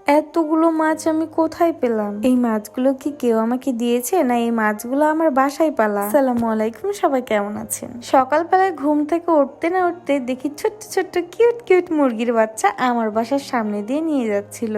এতগুলো মাছ আমি কোথায় পেলাম? এই মাছগুলো কি কেউ আমাকে দিয়েছে, না এই মাছগুলো আমার বাসায় পালা? আসসালামু আলাইকুম, সবাই কেমন আছেন? সকালবেলায় ঘুম থেকে উঠতে না উঠতে দেখি ছোট্ট ছোট্ট কিউট কিউট মুরগির বাচ্চা আমার বাসার সামনে দিয়ে নিয়ে যাচ্ছিল।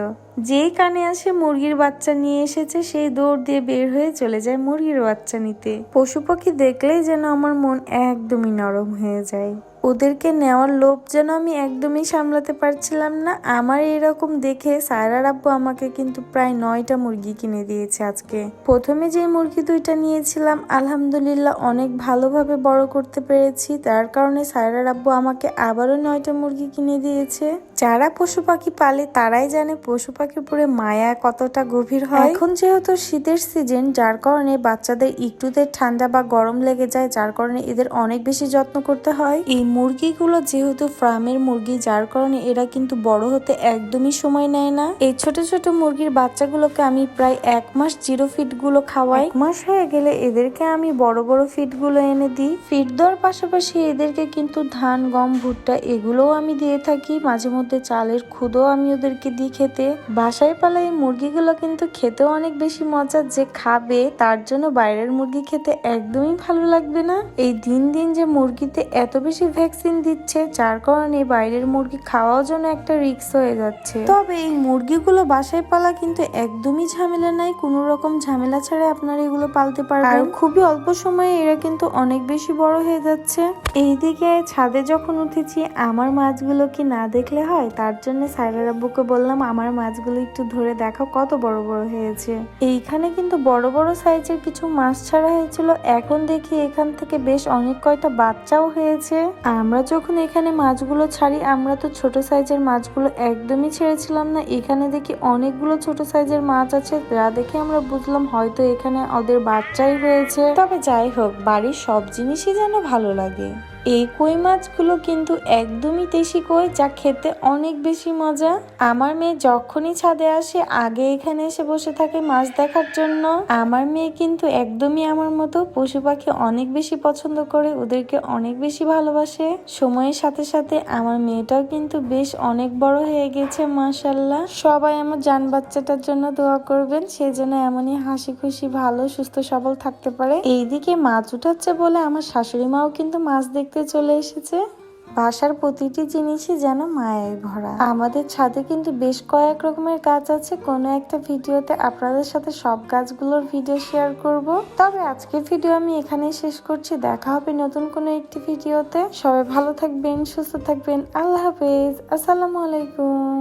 যেই কানে আসে মুরগির বাচ্চা নিয়ে এসেছে, সেই দৌড় দিয়ে বের হয়ে চলে যায় মুরগির বাচ্চা নিতে। পশু পাখি দেখলেই যেন আমার মন একদমই নরম হয়ে যায়। ওদেরকে নেওয়ার লোভ যেন আমি একদমই সামলাতে পারছিলাম না। আমার এরকম দেখে সায়রার আব্বু আমাকে কিন্তু প্রায় 9টা মুরগি কিনে দিয়েছে আজকে। প্রথমে যে মুরগি 2টা নিয়েছিলাম, আলহামদুলিল্লাহ অনেক ভালোভাবে বড় করতে পেরেছি। তার কারণে সায়রার আব্বু আমাকে আবারও 9টা মুরগি কিনে দিয়েছে। যারা পশু পাখি পালে তারাই জানে পশু পাখির উপরে মায়া কতটা গভীর হয়। এখন যেহেতু শীতের সিজন, যার কারণে বাচ্চাদের একটুতে ঠান্ডা বা গরম লেগে যায়, যার কারণে এদের অনেক বেশি যত্ন করতে হয়। এই মুরগিগুলো যেহেতু ফার্মের মুরগি, যার কারণে এরা কিন্তু বড় হতে একদমই সময় নেয় না। এই ছোট ছোট মুরগির বাচ্চাগুলোকে আমি প্রায় 1 মাস জিরো ফিড গুলো খাওয়াই। 1 মাস হয়ে গেলে এদেরকে আমি বড় বড় ফিড গুলো এনে দিই। ফিড দেওয়ার পাশাপাশি এদেরকে কিন্তু ধান, গম, ভুট্টা এগুলোও আমি দিয়ে থাকি। মাঝে মধ্যে চালের খুদও আমি ওদেরকে দিই খেতে। বাসায় পালা এই মুরগিগুলো কিন্তু খেতেও অনেক বেশি মজা। যে খাবে তার জন্য বাইরের মুরগি খেতে একদমই ভালো লাগবে না। এই দিন দিন যে মুরগিতে এত বেশি ভ্যাকসিন দিচ্ছে, যার কারণে বাইরের মুরগি খাওয়াও যেন একটা রিস্ক হয়ে যাচ্ছে। তবে এই মুরগিগুলো বাসায় পালা কিন্তু একদমই ঝামেলা নাই। কোনো রকম ঝামেলা ছাড়া আপনারা এগুলো পালতে পারবেন। আর খুবই অল্প সময়ে এরা কিন্তু অনেক বেশি বড় হয়ে যাচ্ছে। এইদিকে ছাদে যখন উঠেছি, আমার মাছগুলো কি না দেখলে হয়? তার জন্য সায়রার আব্বুকে বললাম আমার মাছগুলো একটু ধরে দেখো কত বড় বড় হয়েছে। এইখানে কিন্তু বড় বড় সাইজের কিছু মাছ ছাড়া হয়েছিল। এখন দেখি এখান থেকে বেশ অনেক কয়টা বাচ্চাও হয়েছে। আমরা যখন এখানে মাছগুলো ছাড়ি, আমরা তো ছোট সাইজের মাছগুলো একদমই ছেড়েছিলাম না। এখানে দেখি অনেকগুলো ছোট সাইজের মাছ আছে, যা দেখে আমরা বুঝলাম হয়তো এখানে ওদের বাচ্চাই হয়েছে। তবে যাই হোক, বাড়ির সব জিনিসই যেন ভালো লাগে। এই কই মাছগুলো কিন্তু একদমই দেশি কই, যা খেতে অনেক বেশি মজা। আমার মেয়ে যখনই ছাদে আসে আগে এখানে এসে বসে থাকে মাছ দেখার জন্য। আমার মেয়ে কিন্তু একদমই আমার মতো পশু পাখি অনেক বেশি পছন্দ করে, ওদেরকে অনেক বেশি ভালোবাসে। সময়ের সাথে সাথে আমার মেয়েটাও কিন্তু বেশ অনেক বড় হয়ে গেছে, মাশাআল্লাহ। সবাই আমার জান বাচ্চাটার জন্য দোয়া করবেন, সে যেন এমনই হাসি খুশি ভালো সুস্থ সবল থাকতে পারে। এইদিকে মাছ উঠাচ্ছে বলে আমার শাশুড়ি মাও কিন্তু মাছ দেখতে চলে এসেছে। বাসার প্রতিটি জিনিসই যেন মায়ায় ভরা। আমাদের ছাদে কিন্তু বেশ কয়েক রকমের গাছ আছে। কোনো একটা ভিডিওতে আপনাদের সাথে সব গাছগুলোর ভিডিও শেয়ার করব। তবে আজকের ভিডিও আমি এখানেই শেষ করছি। দেখা হবে নতুন কোনো একটি ভিডিওতে। সবাই ভালো থাকবেন, সুস্থ থাকবেন। আল্লাহ হাফেজ, আসসালামু আলাইকুম।